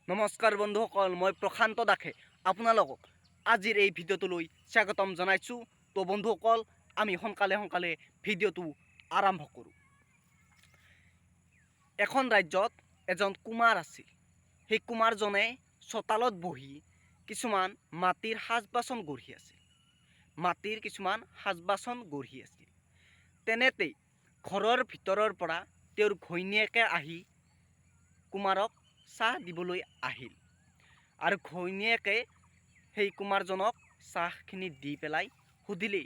নমস্কাৰ বন্ধুসকল, মই প্ৰশান্ত দাসে আপোনালোকক আজিৰ এই ভিডিঅ'টোলৈ স্বাগতম জনাইছোঁ। তো বন্ধুসকল, আমি সোনকালে ভিডিঅ'টো আৰম্ভ কৰোঁ। এখন ৰাজ্যত এজন কুমাৰ আছিল। সেই কুমাৰজনে চোতালত বহি কিছুমান মাটিৰ সাজ বাচন গঢ়ি আছিল। তেনেতেই ঘৰৰ ভিতৰৰ পৰা তেওঁৰ ঘৈণীয়েকে আহি কুমাৰক চাহ দিবলৈ আহিল আৰু ঘৈণীয়েকে সেই কুমাৰজনক চাহখিনি দি পেলাই সুধিলে,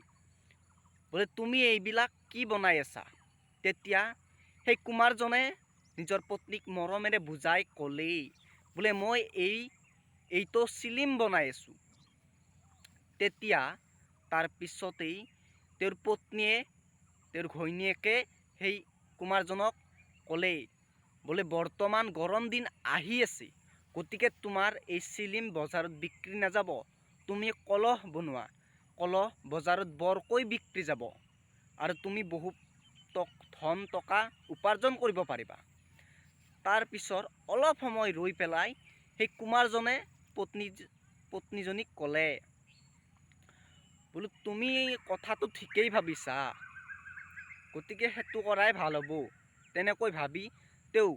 বোলে তুমি এইবিলাক কি বনাই আছা? তেতিয়া সেই কুমাৰজনে নিজৰ পত্নীক মৰমেৰে বুজাই ক'লে, বোলে মই এইটো চিলিম বনাই আছোঁ। তেতিয়া তাৰ পিছতেই তেওঁৰ পত্নীয়ে, তেওঁৰ ঘৈণীয়েকে সেই কুমাৰজনক ক'লে, বোলে বৰ্তমান গৰম দিন আহি আছে, গতিকে তোমাৰ এই চিলিম বজাৰত বিক্ৰী নাযাব। তুমি কলহ বনোৱা, কলহ বজাৰত বৰকৈ বিক্ৰী যাব আৰু তুমি বহুত ধন টকা উপাৰ্জন কৰিব পাৰিবা। তাৰপিছত অলপ সময় ৰৈ পেলাই সেই কুমাৰজনে পত্নীজনীক ক'লে, বোলো তুমি কথাটো ঠিকেই ভাবিছা, গতিকে সেইটো কৰাই ভাল হ'ব। তেনেকৈ ভাবি তেওঁ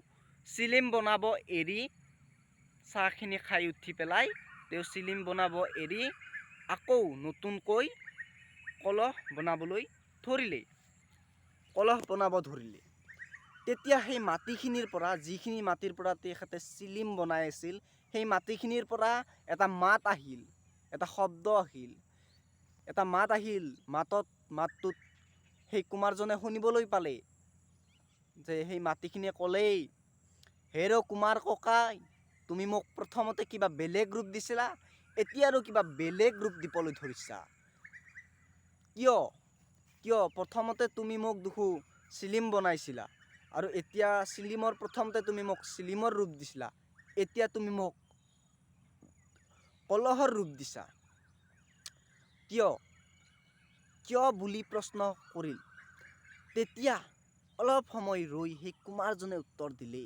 চিলিম বনাব এৰি, চাহখিনি খাই উঠি পেলাই তেওঁ চিলিম বনাব এৰি আকৌ নতুনকৈ কলহ বনাব ধৰিলে। তেতিয়া সেই মাটিখিনিৰ পৰা, যিখিনি মাটিৰ পৰা তেখেতে চিলিম বনাই আছিল, সেই মাটিখিনিৰ পৰা এটা মাত আহিল, এটা শব্দ আহিল, মাতটোত সেই কুমাৰজনে শুনিবলৈ পালে যে সেই মাটিখিনিয়ে ক'লেই, হেৰ কুমাৰ ককাই, তুমি মোক প্ৰথমতে কিবা বেলেগ ৰূপ দিছিলা, এতিয়া আৰু কিবা বেলেগ ৰূপ দিবলৈ ধৰিছা। কিয় প্ৰথমতে তুমি মোক দেখোঁ চিলিম বনাইছিলা আৰু এতিয়া প্ৰথমতে তুমি মোক চিলিমৰ ৰূপ দিছিলা, এতিয়া তুমি মোক কলহৰ ৰূপ দিছা। কিয় বুলি প্ৰশ্ন কৰিল। তেতিয়া অলপ সময় ৰৈ সেই কুমাৰজনে উত্তৰ দিলে,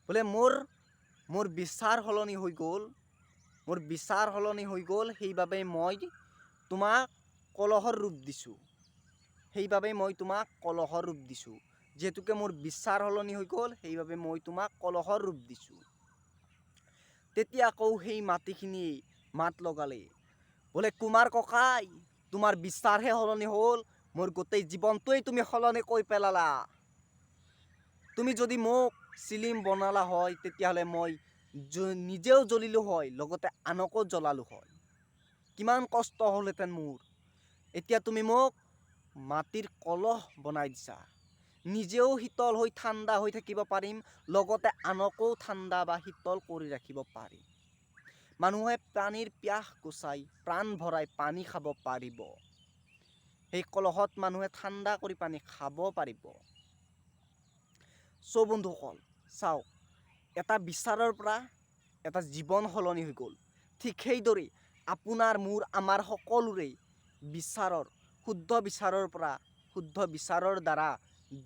বোলে মোৰ বিচাৰ সলনি হৈ গ'ল, সেইবাবে মই তোমাক কলহৰ ৰূপ দিছোঁ। যিহেতুকে মোৰ বিচাৰ সলনি হৈ গ'ল, সেইবাবে মই তোমাক কলহৰ ৰূপ দিছোঁ। তেতিয়া আকৌ সেই মাটিখিনিয়ে মাত লগালে, বোলে কুমাৰ ককাই, তোমাৰ বিচাৰহে সলনি হ'ল, মোৰ গোটেই জীৱনটোৱেই তুমি সলনি কৰি পেলালা। তুমি যদি মোক চিলিম বনালা হয়, তেতিয়াহ'লে মই নিজেও জ্বলিলোঁ হয়, লগতে আনকো জ্বলালোঁ হয়। কিমান কষ্ট হ'লহেঁতেন মোৰ। এতিয়া তুমি মোক মাটিৰ কলহ বনাই দিছা। নিজেও শীতল হৈ ঠাণ্ডা হৈ থাকিব পাৰিম, লগতে আনকো ঠাণ্ডা বা শীতল কৰি ৰাখিব পাৰিম। মানুহে পানীৰ পিয়াহ গুচাই প্ৰাণ ভৰাই পানী খাব পাৰিব। সেই কলহত মানুহে ঠাণ্ডা কৰি পানী খাব পাৰিব। বন্ধুসকল চাওক, এটা বিচাৰৰ পৰা এটা জীৱন সলনি হৈ গ'ল। ঠিক সেইদৰে আপোনাৰ, মোৰ, আমাৰ সকলোৰে শুদ্ধ বিচাৰৰ দ্বাৰা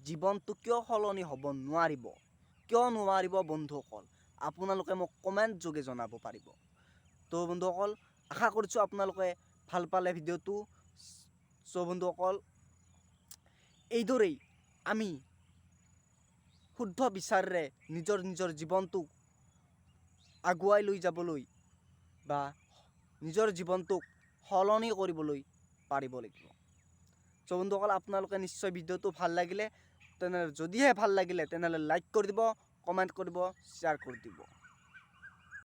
জীৱনটো কিয় সলনি হ'ব নোৱাৰিব? বন্ধুসকল, আপোনালোকে মোক কমেণ্ট যোগে জনাব পাৰিব। তো বন্ধুসকল, আশা কৰিছোঁ আপোনালোকে ভাল পালে ভিডিঅ'টো। বন্ধুসকল, এইদৰেই আমি শুদ্ধ বিচাৰেৰে নিজৰ জীৱনটোক আগুৱাই লৈ যাবলৈ বা নিজৰ জীৱনটোক সলনি কৰিবলৈ পাৰিব লাগিব। বন্ধুসকল, আপোনালোকে নিশ্চয় ভিডিঅ'টো যদিহে ভাল লাগিলে তেনেহ'লে লাইক কৰি দিব, কমেণ্ট কৰিব, শ্বেয়াৰ কৰি দিব।